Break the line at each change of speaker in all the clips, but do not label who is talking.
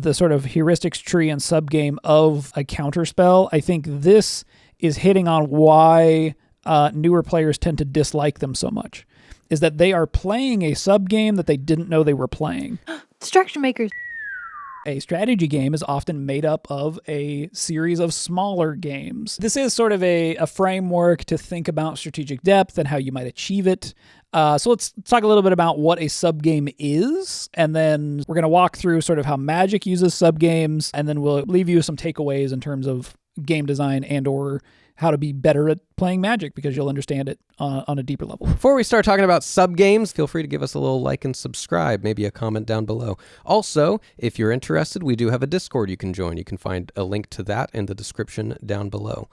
the sort of heuristics tree and subgame of a counterspell, I think this is hitting on why newer players tend to dislike them so much, is that they are playing a subgame that they didn't know they were playing.
Distraction makers.
A strategy game is often made up of a series of smaller games. This is sort of a framework to think about strategic depth and how you might achieve it. So let's talk a little bit about what a subgame is, and then we're going to walk through sort of how Magic uses subgames, and then we'll leave you some takeaways in terms of game design and or how to be better at playing Magic, because you'll understand it on a deeper level.
Before we start talking about subgames, feel free to give us a little like and subscribe, maybe a comment down below. Also, if you're interested, we do have a Discord you can join. You can find a link to that in the description down below.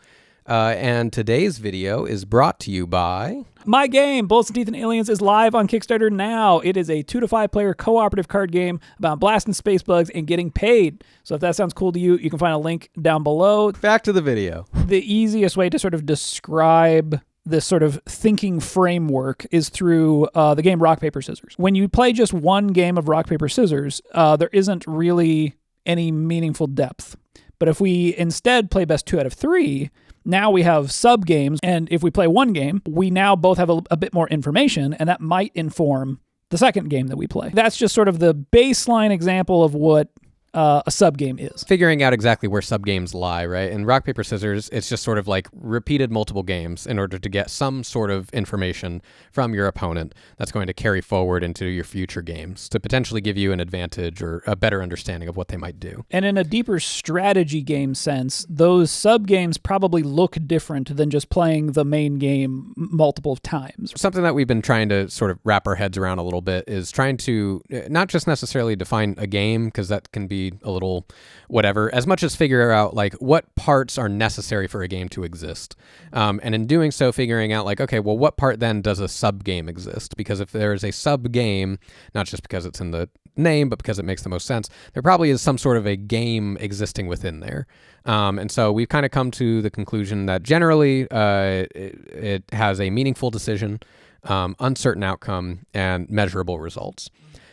And today's video is brought to you by...
My game, Bullets and Teeth and Aliens, is live on Kickstarter now. It is a 2 to 5 player cooperative card game about blasting space bugs and getting paid. So if that sounds cool to you, you can find a link down below.
Back to the video.
The easiest way to sort of describe this sort of thinking framework is through the game Rock, Paper, Scissors. When you play just one game of Rock, Paper, Scissors, there isn't really any meaningful depth. But if we instead play best 2 out of 3, now we have sub-games, and if we play one game, we now both have a bit more information, and that might inform the second game that we play. That's just sort of the baseline example of what a subgame is.
Figuring out exactly where subgames lie, right? In Rock, Paper, Scissors, it's just sort of like repeated multiple games in order to get some sort of information from your opponent that's going to carry forward into your future games to potentially give you an advantage or a better understanding of what they might do.
And in a deeper strategy game sense, those subgames probably look different than just playing the main game multiple times.
Something that we've been trying to sort of wrap our heads around a little bit is trying to not just necessarily define a game, because that can be a little whatever, as much as figure out like what parts are necessary for a game to exist. And in doing so, figuring out like, okay, well, what part then does a sub-game exist? Because if there is a sub-game, not just because it's in the name, but because it makes the most sense, there probably is some sort of a game existing within there. And so we've kind of come to the conclusion that generally it has a meaningful decision, uncertain outcome, and measurable results.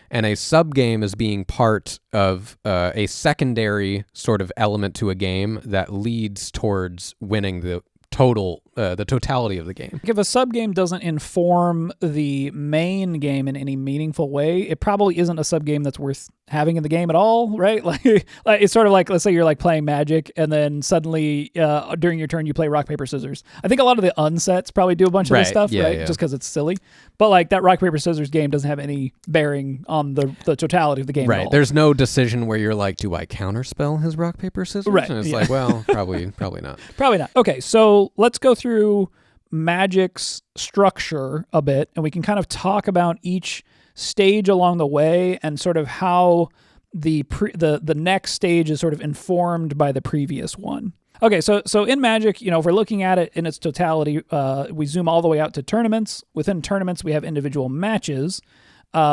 And a subgame is being part of a secondary sort of element to a game that leads towards winning the totality of the game.
If a subgame doesn't inform the main game in any meaningful way, it probably isn't a subgame that's worth having in the game at all, right? Like it's sort of like, let's say you're like playing Magic, and then suddenly during your turn you play Rock, Paper, Scissors. I think a lot of the unsets probably do a bunch of this stuff, right? Just because it's silly. But like that Rock, Paper, Scissors game doesn't have any bearing on the totality of the game at all.
There's no decision where you're like, do I counterspell his Rock, Paper, Scissors?
Right.
And it's like, well, probably not.
Probably not. Okay, so let's go through Magic's structure a bit, and we can kind of talk about each stage along the way and sort of how the next stage is sort of informed by the previous one. Okay, so in Magic, if we're looking at it in its totality, we zoom all the way out to tournaments. Within tournaments, we have individual matches.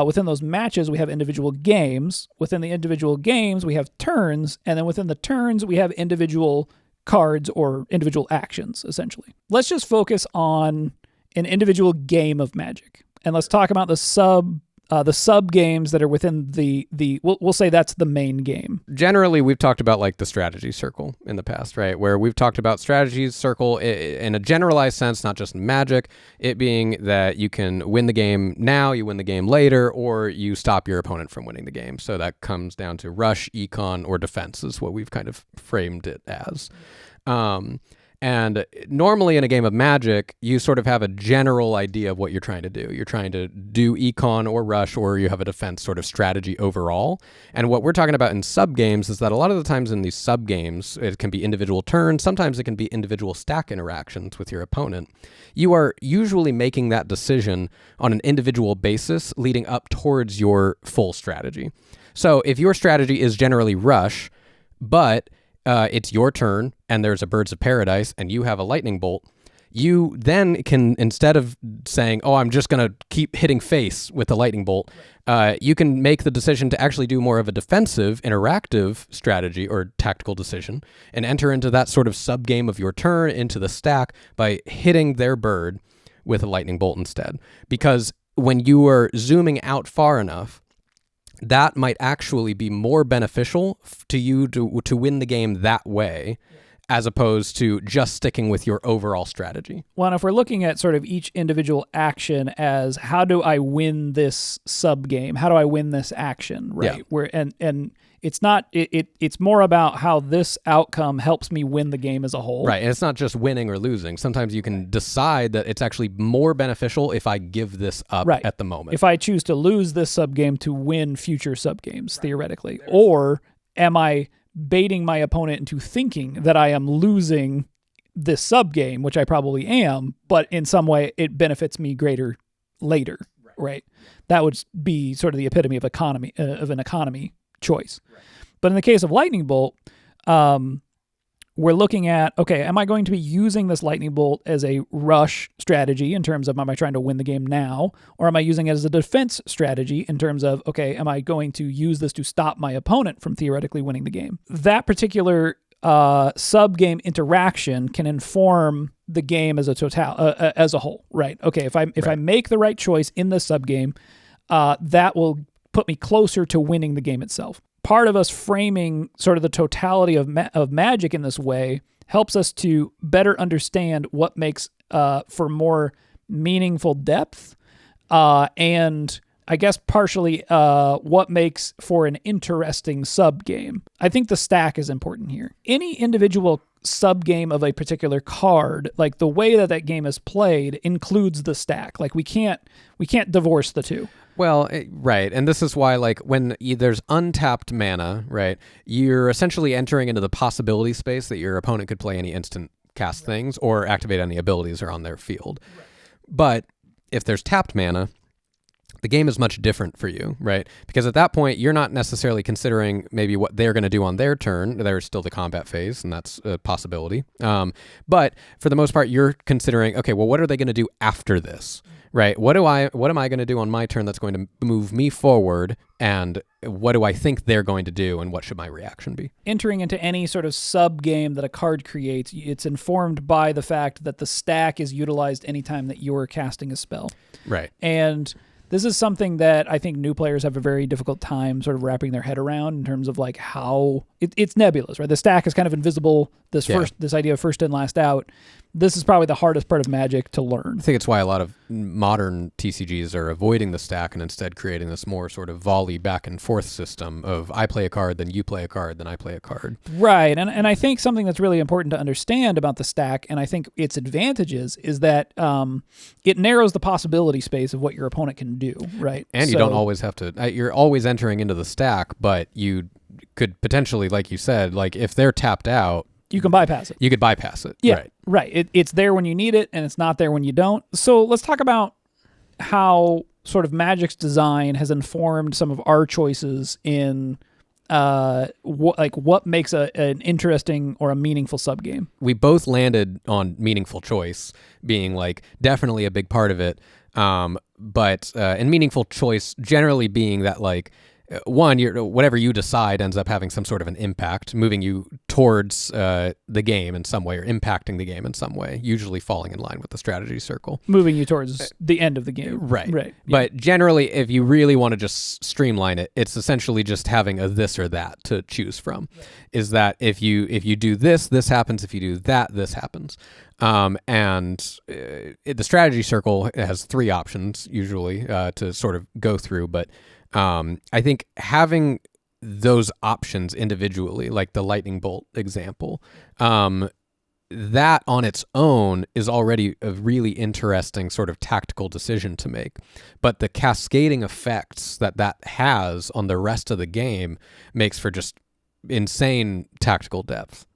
Within those matches, we have individual games. Within the individual games, we have turns. And then within the turns, we have individual cards or individual actions, essentially. Let's just focus on an individual game of Magic. And let's talk about the sub games that are within we'll say that's the main game.
Generally, we've talked about like the strategy circle in the past, right? Where we've talked about strategy circle in a generalized sense, not just Magic, it being that you can win the game now, you win the game later, or you stop your opponent from winning the game. So that comes down to rush, econ, or defense is what we've kind of framed it as. And normally in a game of Magic, you sort of have a general idea of what you're trying to do. You're trying to do econ or rush, or you have a defense sort of strategy overall. And what we're talking about in subgames is that a lot of the times in these subgames, it can be individual turns. Sometimes it can be individual stack interactions with your opponent. You are usually making that decision on an individual basis leading up towards your full strategy. So if your strategy is generally rush, but it's your turn and there's a Birds of Paradise and you have a lightning bolt, you then can, instead of saying, oh, I'm just going to keep hitting face with the lightning bolt, you can make the decision to actually do more of a defensive, interactive strategy or tactical decision and enter into that sort of sub-game of your turn into the stack by hitting their bird with a lightning bolt instead. Because when you are zooming out far enough, that might actually be more beneficial to you to win the game that way, as opposed to just sticking with your overall strategy.
Well, and if we're looking at sort of each individual action as how do I win this subgame? How do I win this action? Right.
Yeah.
And it's not it's more about how this outcome helps me win the game as a whole.
Right. And it's not just winning or losing. Sometimes you can decide that it's actually more beneficial if I give this up at the moment.
If I choose to lose this subgame to win future subgames, theoretically. Or am I baiting my opponent into thinking that I am losing this subgame, which I probably am, but in some way it benefits me greater later, right? That would be sort of the epitome of an economy choice. Right. But in the case of lightning bolt, we're looking at, okay, am I going to be using this lightning bolt as a rush strategy in terms of am I trying to win the game now, or am I using it as a defense strategy in terms of, okay, am I going to use this to stop my opponent from theoretically winning the game? That particular sub-game interaction can inform the game as a whole, right? Okay, if I make the right choice in this sub-game, that will put me closer to winning the game itself. Part of us framing sort of the totality of Magic in this way helps us to better understand what makes for more meaningful depth, and I guess partially what makes for an interesting sub-game. I think the stack is important here. Any individual sub-game of a particular card, like the way that game is played, includes the stack. Like we can't divorce the two.
Well, right. And this is why, like, when there's untapped mana, right, you're essentially entering into the possibility space that your opponent could play any instant cast things or activate any abilities that are on their field. Right. But if there's tapped mana, the game is much different for you, right? Because at that point, you're not necessarily considering maybe what they're going to do on their turn. There's still the combat phase, and that's a possibility. But for the most part, you're considering, okay, well, what are they going to do after this? Right. What am I going to do on my turn that's going to move me forward, and what do I think they're going to do, and what should my reaction be? Entering
into any sort of sub-game that a card creates, it's informed by the fact that the stack is utilized anytime that you're casting a spell.
Right.
And this is something that I think new players have a very difficult time sort of wrapping their head around in terms of like how it's nebulous, right? The stack is kind of invisible. This idea of first in, last out. This is probably the hardest part of Magic to learn.
I think it's why a lot of modern TCGs are avoiding the stack and instead creating this more sort of volley back and forth system of I play a card, then you play a card, then I play a card.
Right. And I think something that's really important to understand about the stack, and I think its advantages, is that it narrows the possibility space of what your opponent can do, right?
And you don't always have to, you're always entering into the stack, but you could potentially, like you said, like if they're tapped out,
you can bypass it.
You could bypass it.
Yeah, right. It's there when you need it, and it's not there when you don't. So let's talk about how sort of Magic's design has informed some of our choices in what makes an interesting or a meaningful subgame.
We both landed on meaningful choice being like definitely a big part of it, but and meaningful choice generally being that like. One, whatever you decide ends up having some sort of an impact, moving you towards the game in some way or impacting the game in some way, usually falling in line with the strategy circle.
Moving you towards the end of the game.
Right.
Yeah.
But generally, if you really want to just streamline it, it's essentially just having a this or that to choose from. Right. Is that if you do this, this happens. If you do that, this happens. The strategy circle has 3 options usually to sort of go through, but I think having those options individually, like the lightning bolt example, that on its own is already a really interesting sort of tactical decision to make. But the cascading effects that has on the rest of the game makes for just insane tactical depth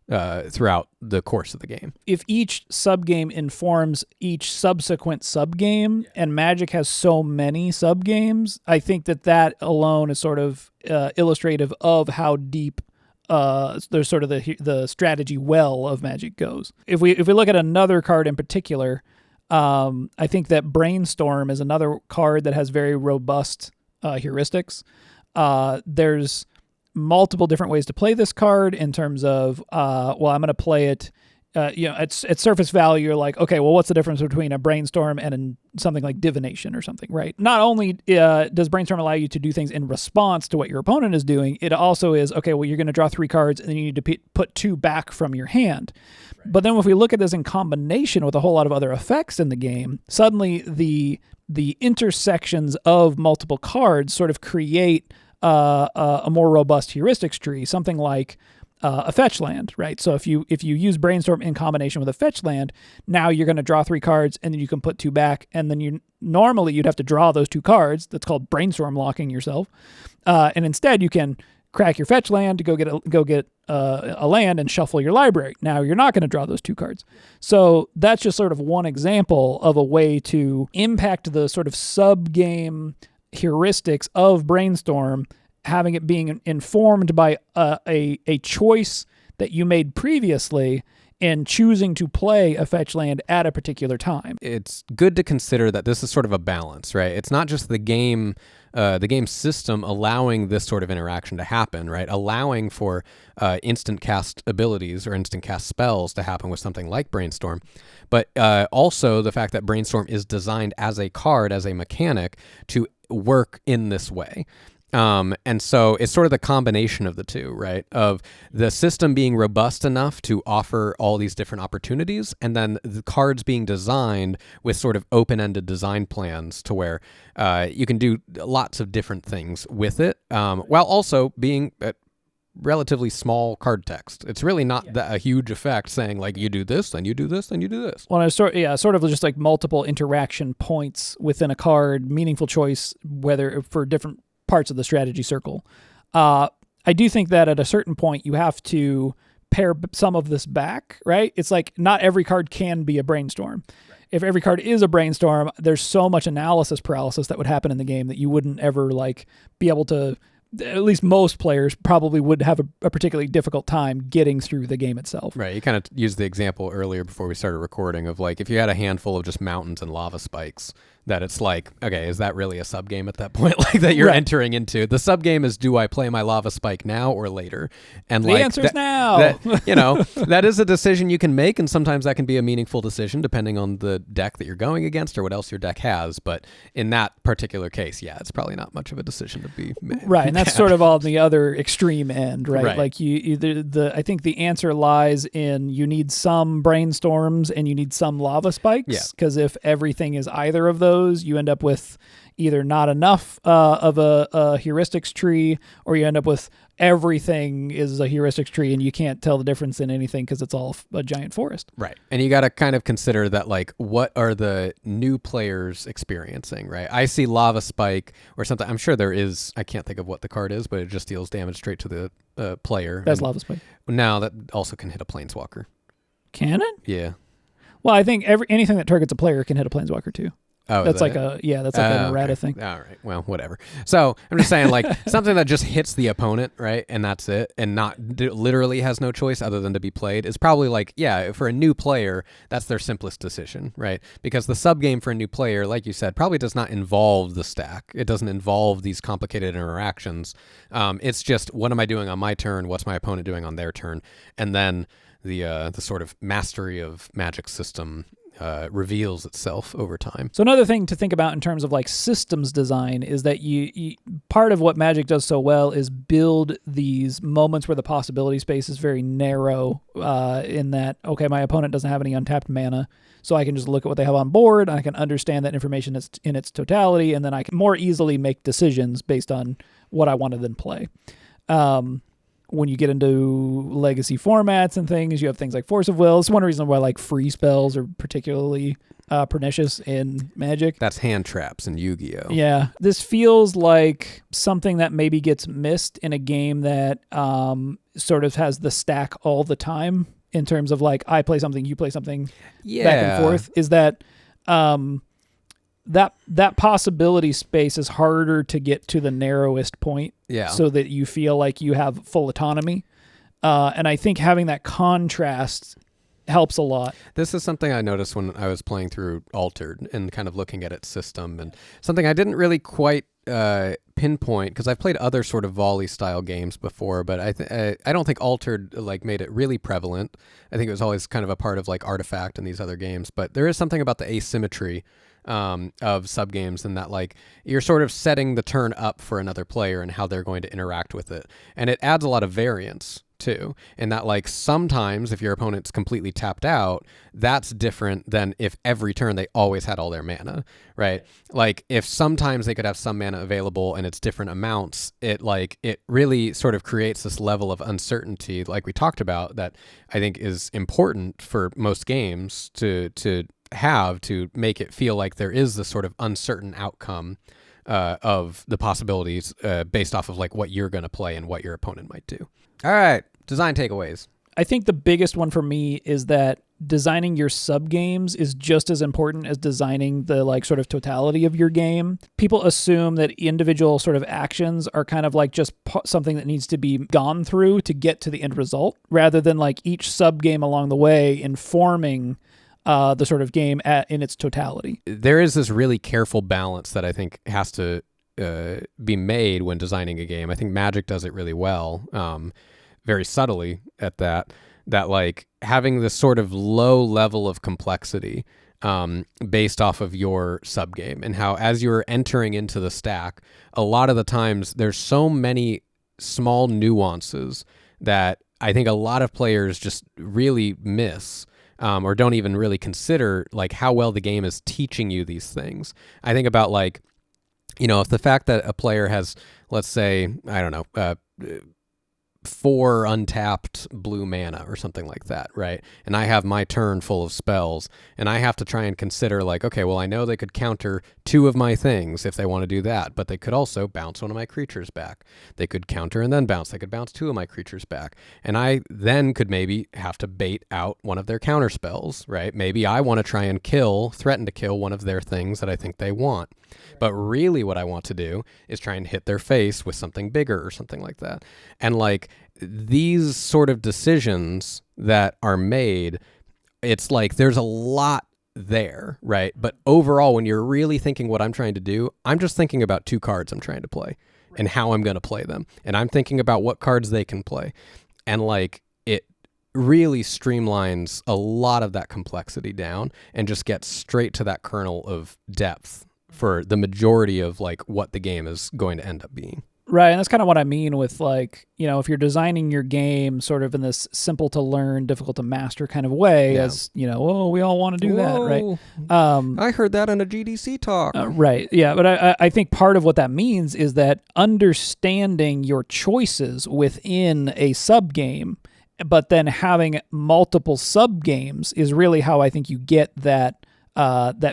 throughout the course of the game.
If each subgame informs each subsequent subgame, and Magic has so many subgames, I think that alone is sort of illustrative of how deep there's sort of the strategy well of Magic goes. If we look at another card in particular, I think that Brainstorm is another card that has very robust heuristics. There's multiple different ways to play this card in terms of, I'm going to play it at surface value, you're like, okay, well, what's the difference between a brainstorm and something like divination or something, right? Not only does brainstorm allow you to do things in response to what your opponent is doing, it also is, okay, well, you're going to draw 3 cards and then you need to put 2 back from your hand. Right. But then if we look at this in combination with a whole lot of other effects in the game, suddenly the intersections of multiple cards sort of create a more robust heuristics tree, something like a fetch land, right? So if you use brainstorm in combination with a fetch land, now you're going to draw 3 cards and then you can put 2 back, and then you'd have to draw those 2 cards. That's called brainstorm locking yourself, and instead you can crack your fetch land to go get a land and shuffle your library. Now you're not going to draw those 2 cards. So that's just sort of one example of a way to impact the sort of sub-game heuristics of brainstorm, having it being informed by a choice that you made previously in choosing to play a fetch land at a particular time.
It's good to consider that this is sort of a balance, right? It's not just the game system allowing this sort of interaction to happen, right? Allowing for instant cast abilities or instant cast spells to happen with something like Brainstorm, but also the fact that Brainstorm is designed as a card, as a mechanic, to work in this way. And so it's sort of the combination of the two, right? Of the system being robust enough to offer all these different opportunities, and then the cards being designed with sort of open-ended design plans to where you can do lots of different things with it, while also being relatively small card text. It's really not a huge effect saying like you do this, then you do this, then you do this.
Well, it's sort of just like multiple interaction points within a card, meaningful choice, whether for different parts of the strategy circle. I do think that at a certain point you have to pare some of this back, right? It's like not every card can be a brainstorm. Right. If every card is a brainstorm, there's so much analysis paralysis that would happen in the game that you wouldn't ever like be able to. At least most players probably would have a particularly difficult time getting through the game itself.
Right. You kind of used the example earlier before we started recording of like if you had a handful of just mountains and lava spikes, that it's like, okay, is that really a subgame at that point? Like that you're entering into. The subgame is, do I play my lava spike now or later? And
the answer's now.
That is a decision you can make, and sometimes that can be a meaningful decision depending on the deck that you're going against or what else your deck has. But in that particular case, it's probably not much of a decision to be made.
Right, and that's sort of on the other extreme end, right? Like I think the answer lies in you need some brainstorms and you need some lava spikes, because if everything is either of those, you end up with either not enough of a heuristics tree, or you end up with everything is a heuristics tree and you can't tell the difference in anything because it's all a giant forest.
Right. And you got to kind of consider that, like, what are the new players experiencing, right? I see Lava Spike or something. I'm sure there is, I can't think of what the card is, but it just deals damage straight to the player.
That's Lava Spike.
Now that also can hit a Planeswalker.
Can it?
Yeah.
Well, I think anything that targets a player can hit a Planeswalker too.
Oh,
that's like an errata thing.
All right. Well, whatever. So I'm just saying, like, something that just hits the opponent, right, and that's it, and not literally has no choice other than to be played, is probably like, for a new player, that's their simplest decision, right? Because the subgame for a new player, like you said, probably does not involve the stack. It doesn't involve these complicated interactions. It's just, what am I doing on my turn? What's my opponent doing on their turn? And then the sort of mastery of Magic system reveals itself over time.
So another thing to think about in terms of like systems design is that you part of what Magic does so well is build these moments where the possibility space is very narrow, in that, okay, my opponent doesn't have any untapped mana, so I can just look at what they have on board and I can understand that information in its totality, and then I can more easily make decisions based on what I want to then play. When you get into legacy formats and things, you have things like Force of Will. It's one reason why like free spells are particularly pernicious in Magic.
That's hand traps in Yu-Gi-Oh!
Yeah. This feels like something that maybe gets missed in a game that sort of has the stack all the time, in terms of like, I play something, you play something, back and forth. Is that that possibility space is harder to get to the narrowest point, so that you feel like you have full autonomy. And I think having that contrast helps a lot.
This is something I noticed when I was playing through Altered and kind of looking at its system, and something I didn't really quite pinpoint, because I've played other sort of volley style games before, but I don't think Altered like made it really prevalent. I think it was always kind of a part of like Artifact and these other games, but there is something about the asymmetry of subgames, and that like you're sort of setting the turn up for another player and how they're going to interact with it, and it adds a lot of variance too, in that like sometimes if your opponent's completely tapped out, that's different than if every turn they always had all their mana, right? Like if sometimes they could have some mana available and it's different amounts, it really sort of creates this level of uncertainty like we talked about that I think is important for most games to have, to make it feel like there is this sort of uncertain outcome of the possibilities based off of like what you're going to play and what your opponent might do. All right, design takeaways.
I think the biggest one for me is that designing your subgames is just as important as designing the like sort of totality of your game. People assume that individual sort of actions are kind of like just something that needs to be gone through to get to the end result, rather than like each subgame along the way informing the sort of game in its totality.
There is this really careful balance that I think has to be made when designing a game. I think Magic does it really well, very subtly at that like having this sort of low level of complexity based off of your subgame, and how as you're entering into the stack, a lot of the times there's so many small nuances that I think a lot of players just really miss. Or don't even really consider like how well the game is teaching you these things. I think about like, if the fact that a player has, let's say, I don't know, 4 untapped blue mana or something like that, right? And I have my turn full of spells, and I have to try and consider like, okay, well, I know they could counter 2 of my things if they want to do that, but they could also bounce one of my creatures back. They could counter and then bounce. They could bounce 2 of my creatures back. And I then could maybe have to bait out one of their counter spells, right? Maybe I want to try and threaten to kill one of their things that I think they want. But really what I want to do is try and hit their face with something bigger or something like that. And like these sort of decisions that are made, it's like there's a lot there, right? But overall, when you're really thinking what I'm trying to do, I'm just thinking about 2 cards I'm trying to play and how I'm going to play them. And I'm thinking about what cards they can play. And like it really streamlines a lot of that complexity down and just gets straight to that kernel of depth for the majority of like what the game is going to end up being.
Right, and that's kind of what I mean with like, if you're designing your game sort of in this simple to learn, difficult to master kind of way, as, we all want to do that, right?
I heard that in a GDC talk.
Right, yeah, but I think part of what that means is that understanding your choices within a subgame, but then having multiple subgames is really how I think you get that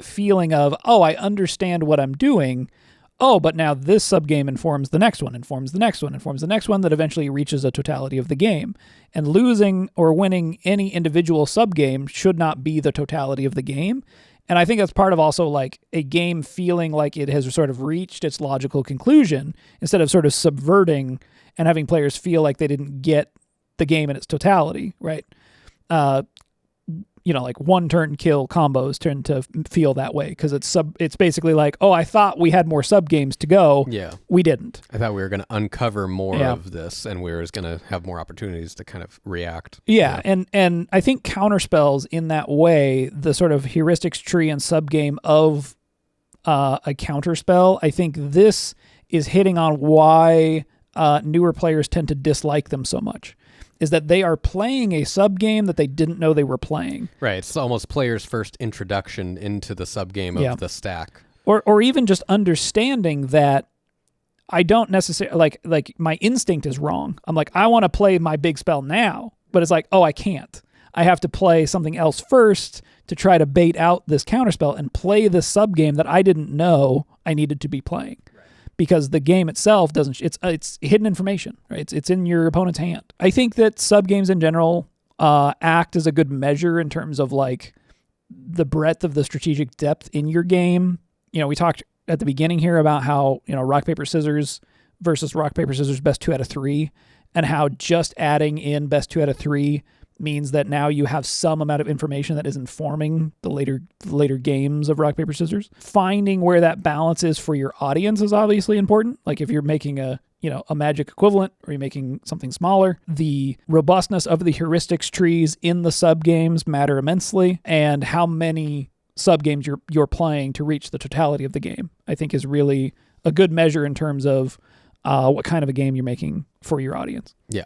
feeling of, oh, I understand what I'm doing. Oh, but now this subgame informs the next one, informs the next one, informs the next one, that eventually reaches a totality of the game. And losing or winning any individual subgame should not be the totality of the game. And I think that's part of also like a game feeling like it has sort of reached its logical conclusion, instead of sort of subverting and having players feel like they didn't get the game in its totality, right? Like one turn kill combos tend to feel that way because it's basically like, oh, I thought we had more sub games to go.
Yeah.
We didn't.
I thought we were going to uncover more of this, and we were going to have more opportunities to kind of react.
Yeah. And I think counterspells in that way, the sort of heuristics tree and sub game of a counterspell, I think this is hitting on why newer players tend to dislike them so much. Is that they are playing a subgame that they didn't know they were playing.
Right. It's almost players' first introduction into the subgame of the stack.
Or even just understanding that I don't necessarily, like my instinct is wrong. I'm like, I want to play my big spell now. But it's like, oh, I can't. I have to play something else first to try to bait out this counterspell and play this subgame that I didn't know I needed to be playing. Because the game itself doesn't, it's hidden information, right? It's in your opponent's hand. I think that subgames in general act as a good measure in terms of like the breadth of the strategic depth in your game. We talked at the beginning here about how, rock, paper, scissors versus rock, paper, scissors, best 2 out of 3, and how just adding in best 2 out of 3 means that now you have some amount of information that is informing the later games of rock, paper, scissors. Finding where that balance is for your audience is obviously important. Like if you're making a Magic equivalent, or you're making something smaller, the robustness of the heuristics trees in the subgames matter immensely, and how many subgames you're playing to reach the totality of the game, I think, is really a good measure in terms of what kind of a game you're making for your audience.
Yeah.